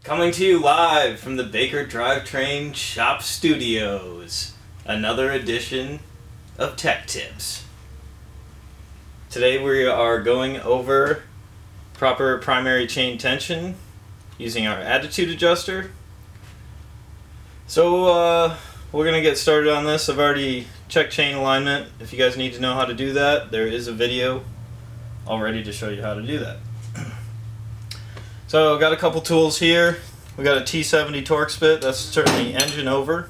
Coming to you live from the Baker Drivetrain Shop Studios, another edition of Tech Tips. Today we are going over proper primary chain tension using our attitude adjuster. So we're going to get started on this. I've already checked chain alignment. If you guys need to know how to do that, there is a video all ready to show you how to do that. So got a couple tools here. We got a T70 Torx bit. That's certainly engine over.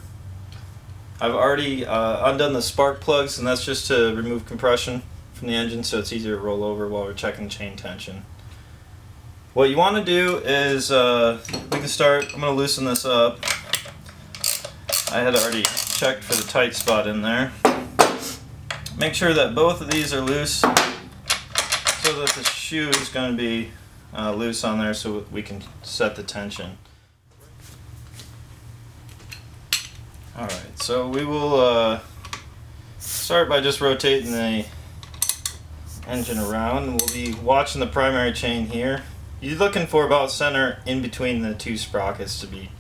I've already undone the spark plugs, and that's just to remove compression from the engine so it's easier to roll over while we're checking chain tension. What you want to do is we can start. I'm going to loosen this up. I had already checked for the tight spot in there. Make sure that both of these are loose so that the shoe is going to be loose on there so we can set the tension. Alright, so we will start by just rotating the engine around. We'll be watching the primary chain here. You're looking for about center in between the two sprockets to be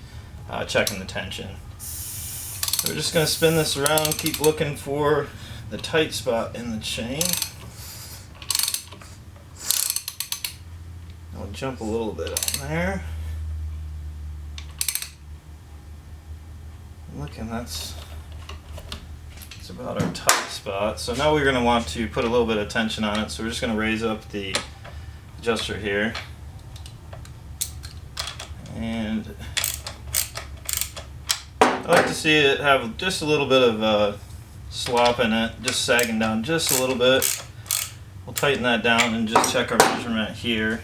checking the tension. So we're just going to spin this around, keep looking for the tight spot in the chain. I'll jump a little bit on there. Looking, that's about our tight spot. So now we're going to want to put a little bit of tension on it. So we're just going to raise up the adjuster here. And I like to see it have just a little bit of slop in it, just sagging down just a little bit. We'll tighten that down and just check our measurement here.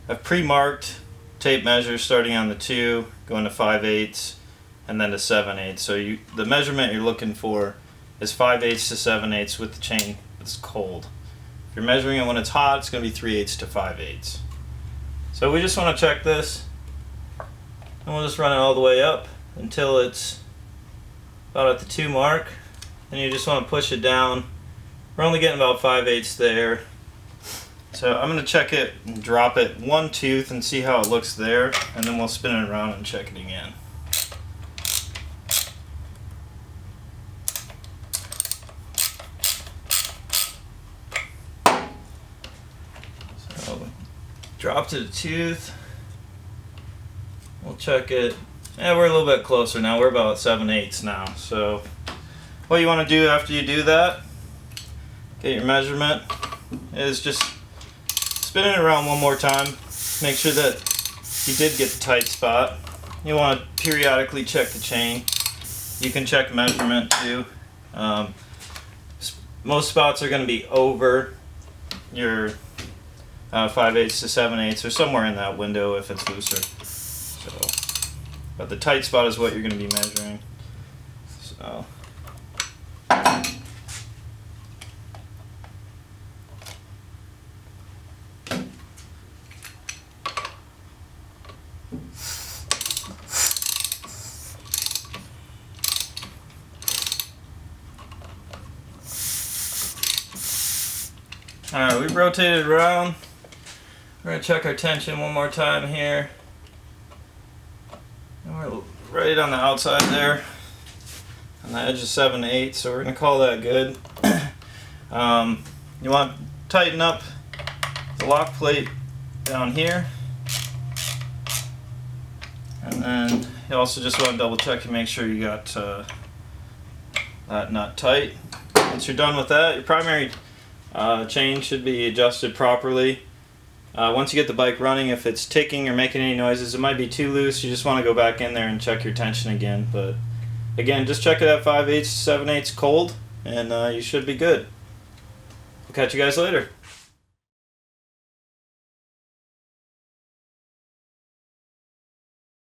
I've pre-marked tape measures starting on the 2, going to 5/8, and then to 7/8. So the measurement you're looking for is 5/8 to 7/8 with the chain that's cold. If you're measuring it when it's hot, it's going to be 3/8 to 5/8. So we just want to check this, and we'll just run it all the way up until it's about at the 2 mark. And you just want to push it down. We're only getting about 5/8 there. So I'm going to check it and drop it one tooth and see how it looks there, and then we'll spin it around and check it again. So dropped it a tooth. We'll check it. Yeah, we're a little bit closer now. We're about 7/8 now. So what you want to do after you do that, get your measurement, is just spin it around one more time. Make sure that you did get the tight spot. You want to periodically check the chain. You can check measurement too. Most spots are going to be over your 5/8 to 7/8 or somewhere in that window if it's looser. So, but the tight spot is what you're going to be measuring. So. Alright, we've rotated around. We're going to check our tension one more time here. And we're right on the outside there, on the edge of 7/8, so we're going to call that good. You want to tighten up the lock plate down here. And then you also just want to double check and make sure you got that nut tight. Once you're done with that, your primary chain should be adjusted properly. Once you get the bike running, if it's ticking or making any noises, it might be too loose. You just want to go back in there and check your tension again. But again, just check it at 5/8 to 7/8 cold, and you should be good. We'll catch you guys later.